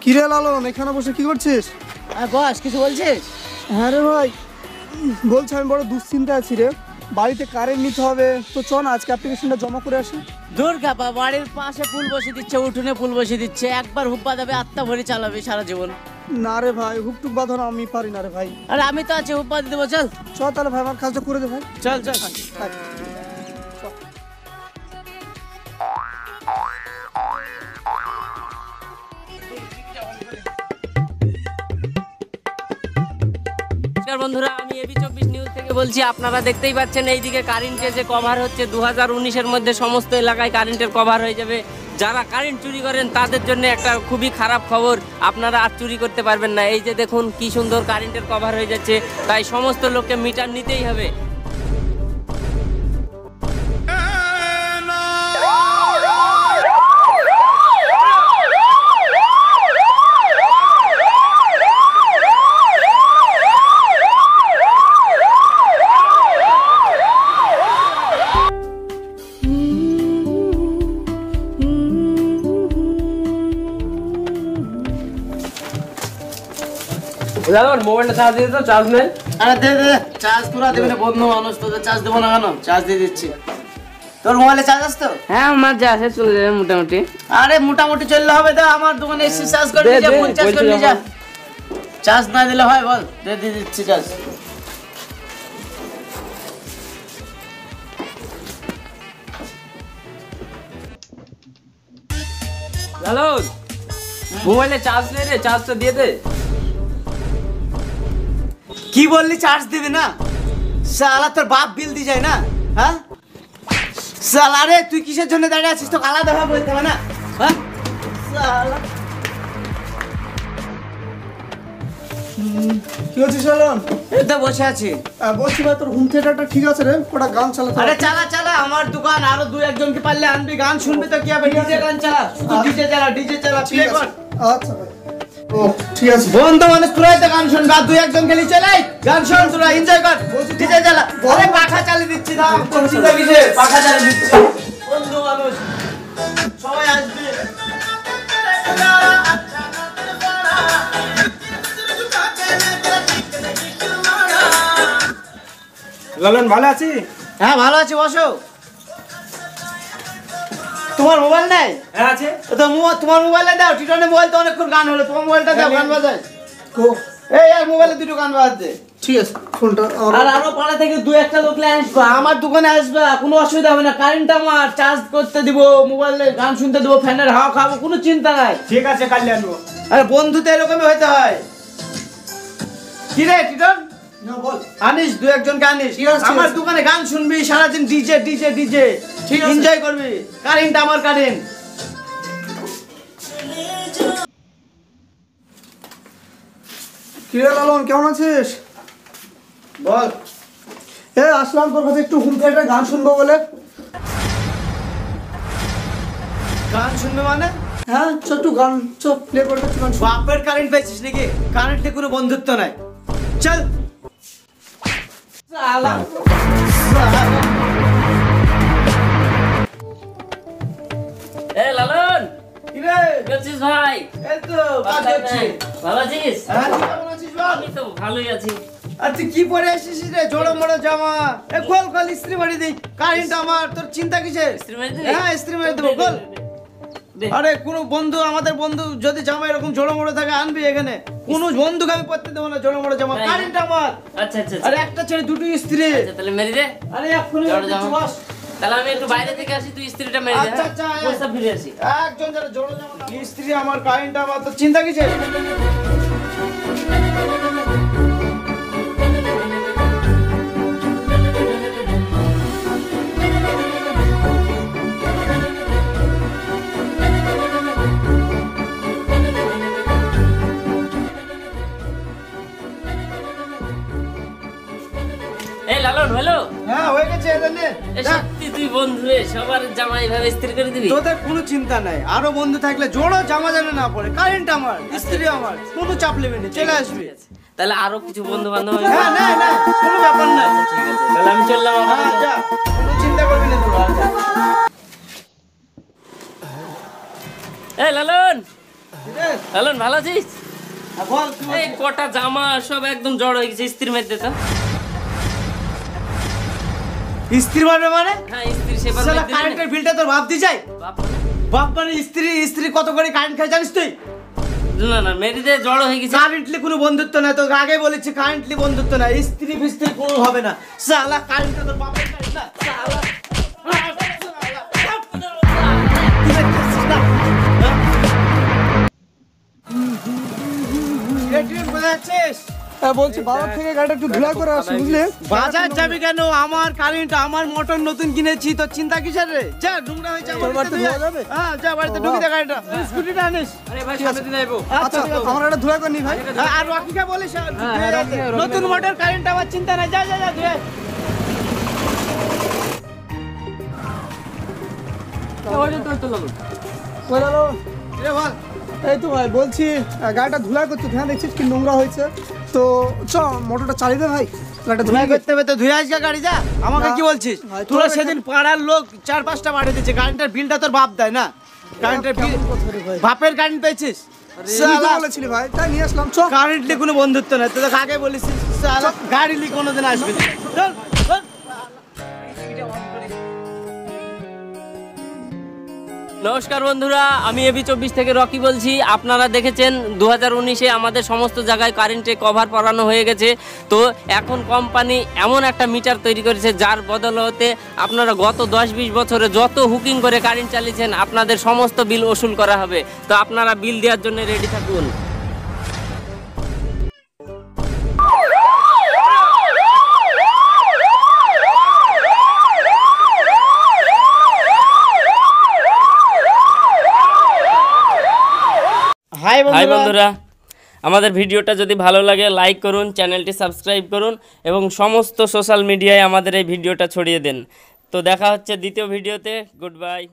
কিরে লালন, এখানে বসে কি করছিস? বস কিছু বলছিস? হ্যাঁ রে ভাই, বলছি আমি বড় দুশ্চিন্তা আছি রে। বাড়িতে কারেন্ট নিতে হবে, তো চ না আজকে অ্যাপ্লিকেশনটা জমা করে আসি। দুর্গাপা বাড়ির পাশে পুল বসিয়ে দিচ্ছে, উঠোনে পুল বসিয়ে দিচ্ছে, একবার হুক বাঁধাবে আত্মা ভরে চালাবে সারা জীবন। না রে ভাই, হুকটুক বাঁধানো আমি পারি না রে ভাই। আর আমি তো আছি, হুক বাঁধে দেবো, চল। চ তাহলে ভাই, আমার কাজটা করে দে ভাই। চল চল। বন্ধুরা, আমি এবি 24 নিউজ থেকে বলছি। আপনারা দেখতেই পাচ্ছেন এইদিকে কারেন্টের যে কভার হচ্ছে 2019-এর মধ্যে সমস্ত এলাকায় কারেন্টের কভার হয়ে যাবে। যারা কারেন্ট চুরি করেন তাদের জন্য একটা খুবই খারাপ খবর, আপনারা আর চুরি করতে পারবেন না। এই যে দেখুন কি সুন্দর কারেন্টের কভার হয়ে যাচ্ছে, তাই সমস্ত লোককে মিটার নিতেই হবে। মোবাইলটা চার্জ দিয়ে তো, চার্জ নেই। আরে দে দে, চার্জ তোরা দেবে না, বন্ধু মানুষ, তোদের চার্জ দেবো না কেন? চার্জ দিয়ে দিচ্ছি। তোর মোবাইলে চার্জ আছে তো? হ্যাঁ, আমার যা আছে চলে যাবে মোটামুটি। আরে মোটামুটি চললে হবে তো, আমার দোকানে এসে চার্জ করে নিয়ে যা, ফোন চার্জ করে নিয়ে যা। চার্জ না দিলে হয় বল? দিয়ে দিচ্ছি চার্জ। হ্যালো, মোবাইলে চার্জ নেই রে, চার্জটা দিয়ে দে। কি বললি চার্জ দিবি না? শালা তোর বাপ বিল দিয়ে যায় না? হ্যাঁ শালা রে, তুই কিসের জন্য দাঁড়িয়ে আছিস? তো আলাদা ভাবে বলতে হবে না? হ্যাঁ শালা কি হচ্ছিস লালন? এই তো বসে আছি। বলছি ভাই, তোর হোম থিয়েটারটা ঠিক আছে রে? ওটা গান চালাতে আরে হবে। চালা চালা, আমার দোকান, আরো দুই একজনকে পারলে আনবি, গান শুনবি তো কি হবে? ডিজে গান চালা, শুধু ডিজে চালা, ডিজে চালা, প্লে কর। আচ্ছা ভাই, ও ঠিক আছে। বন্ধু মানুষ তোরাই তো গান শুনবি, আর দুই একজন খেলি চালাই গান শোন, তোরা এনজয় কর, ডিজে চালা। আরে পাখা চালিয়ে দিচ্ছি, দাও চিন্তা কিসে? পাখা চালিয়ে দিচ্ছি। বন্ধু মানুষ সবাই আসবে। লালন ভালো আছি? হ্যাঁ ভালো আছি, বসো। তোমার মোবাইল নাই? হ্যাঁ আছে। তো তোমার মোবাইলে দাও, টিটনের মোবাইল তো অনেকক্ষণ গান হলো, তোমার মোবাইলটা দাও, গান বাজায়। কো এই আর মোবাইলে দুটো গান বাজাতে। ঠিক আছে, ফোনটা আর আরো পাড়া থেকে দু একটা লোকলে আসবা, আমার দোকানে আসবা, কোনো অসুবিধা হবে না। কারেন্ট আমার, চার্জ করতে দিব, মোবাইলে গান শুনতে দেবো, ফ্যানের হাওয়া খাবো, কোনো চিন্তা নাই। ঠিক আছে, কাল আনবো। আরে বন্ধু তো এরকমই হইতে হয়। কি রে টিটন, না বল। আনিস দু একজনকে আনিস, ঠিক আছে, আমার ঠিক আছে। দোকানে গান শুনবি সারাদিন, ডিজে ডিজে ডিজে, ঠিক আছে। এনজয় করবি। কারেন্ট আমার, কারেন্ট। কি রে লালন, কেমন আছিস? বল। আসলাম তোর কাছে একটু হোম থিয়েটারে গান শুনবো বলে। গান শুনবে মানে? হ্যাঁ চ, একটু গান চ, প্লে করে একটু গান শুন। বাপের কারেন্ট পেয়েছিস নাকি? কারেন্টে কোনো বন্ধুত্ব নাই, চল। এই লালন, কি রে? কি করছিস ভাই? এই তো কাজ করছি। ভালো আছিস? হ্যাঁ, তুই কেমন আছিস বল? আমি তো ভালোই আছি। আর তুই কি পরে এসেছিস রে? জোড়ো মোড়ো জামা, এ খোল খোল, ইস্ত্রি মারি দেই। কারেন্ট আমার, তোর চিন্তা কিসের? ইস্ত্রি মেরে দিবি? হ্যাঁ ইস্ত্রি মারি দেবো, খোল। দে। আরে কোনো বন্ধু, আমাদের বন্ধু যদি জামা এরকম জোড়ো মোড়ো থাকে আনবি এখানে। কোনো বন্ধুকে আমি পরতে দেবো না জোড়ো মোড়ো জামা, তাই না? কারেন্ট আমার। আচ্ছা আচ্ছা আরে আচ্ছা। একটা ছেড়ে দুটো ইস্ত্রি। আচ্ছা, তাহলে মেরে দে। আরে এক্ষুনি জোড়ো জামা। বস। তাহলে আমি একটু বাইরে থেকে আসি, তুই ইস্ত্রিটা মেরে দে। আচ্ছা, আচ্ছা, হ্যাঁ? পয়সা ফিরে আসি। একজন যারা জোড়ো জামা, ইস্ত্রি আমার, কারেন্ট আমার, তোর চিন্তা কিসের? এই লালন, হ্যালো। হ্যাঁ হয়ে গেছে, এদের নে। এই দেখ। তুই তুই বন্ধু রে, সবার জামা এইভাবে ইস্ত্রি করে দিবি? তোদের কোনো চিন্তা নাই, আরো বন্ধু থাকলে জোড়ো জামা যেন না পড়ে। কারেন্ট আমার, স্ত্রী আমার, কোনো চাপ নেবে না, চলে আসবি। তাহলে আরো কিছু বন্ধু বান্ধব হ্যাঁ না না, কোনো ব্যাপার না। ঠিক আছে, তাহলে আমি চললাম। হ্যাঁ যা, কোনো চিন্তা করবি না তোরা, যা। এই লালন, কিরে? লালন ভালো আছিস? হ্যাঁ, বল কি এই বলছিস? কটা জামা সব একদম জড় হয়ে গেছে ইস্ত্রির মধ্যে তো। স্ত্রী মারবে মানে? হ্যাঁ ইস্ত্রি সেবার শালা মধ্যে কারেন্টের বিলটা তোর বাপ দি যায়? বাপ, বাপ মানে স্ত্রী কত করে কারেন্ট খায় জানিস তুই? না না মেরিতে জড় হয়ে গেছে। কারেন্টলি কোনো বন্ধুত্ব না, তোকে আগে বলেছি কারেন্টলি বন্ধুত্ব না, স্ত্রী ফিস্ত্রি কোনো হবে না। শালা কারেন্ট তোর বাপের কারেন্ট না, শালা। হ্যাঁ বলছি বাজার থেকে গাড়িটা একটু ধুলা করে আসি বুঝলি? বাজার যাবি কেন? আমার কারেন্ট, আমার মোটর নতুন কিনেছি, তোর চিন্তা কিসের রে? যা নোংরা হয়ে যা, তোর বাড়িতে ধোয়া যাবে? হ্যাঁ যা বাড়িতে ঢুকে দে গাড়িটা, স্কুটিটা আনিস। আরে ভাই সামনে দিন আইবো। আচ্ছা আমার একটা ধুলা করে নি ভাই। হ্যাঁ, আর রকিকে বলিস নতুন মোটর কারেন্ট, আমার চিন্তা নাই, যা যা যা ধুয়ে। ওই যে তোর তো লালন। কই গেল? রে বল। এই তো ভাই বলছি গাড়িটা ধুলা করতে, হ্যাঁ দেখছিস কি নোংরা হয়েছে, তো চ মোটরটা চালিয়ে দে ভাই, গাড়িটা ধুলা ধুয়ে করতে হবে তো ধুয়ে আসগা গাড়ি, যা। আমাকে না, কি বলছিস? ভাই, তোরা তোরা সেদিন পাড়ার লোক 4-5টা বাড়িয়ে দিচ্ছে, কারেন্টের বিলটা তোর বাপ দেয় না? কারেন্টের বিল বাপের কারেন্ট পেয়েছিস? শালা বলেছিলি ভাই, তাই নিয়ে আসলাম চ। কারেন্টলি কোনো বন্ধুত্ব নাই, তোদের আগে বলিস শালা গাড়ি লি কোনোদিন আসবি না। চল চল। নমস্কার বন্ধুরা, আমি এবি 24 থেকে রকি বলছি। আপনারা দেখেছেন 2019-এ আমাদের সমস্ত জায়গায় কারেন্টে কভার পরানো হয়ে গেছে। তো এখন কোম্পানি এমন একটা মিটার তৈরি করেছে যার বদলতে আপনারা গত 10-20 বছরে যত হুকিং করে কারেন্ট চালিয়েছেন আপনাদের সমস্ত বিল ওসুল করা হবে। তো আপনারা বিল দেওয়ার জন্য রেডি থাকুন। হাই হাই বন্ধুরা, আমাদের ভিডিওটা যদি ভালো লাগে লাইক করুন, চ্যানেলটি সাবস্ক্রাইব করুন এবং সমস্ত সোশ্যাল মিডিয়ায় আমাদের এই ভিডিওটা ছড়িয়ে দেন। তো দেখা হচ্ছে দ্বিতীয় ভিডিওতে। Good bye.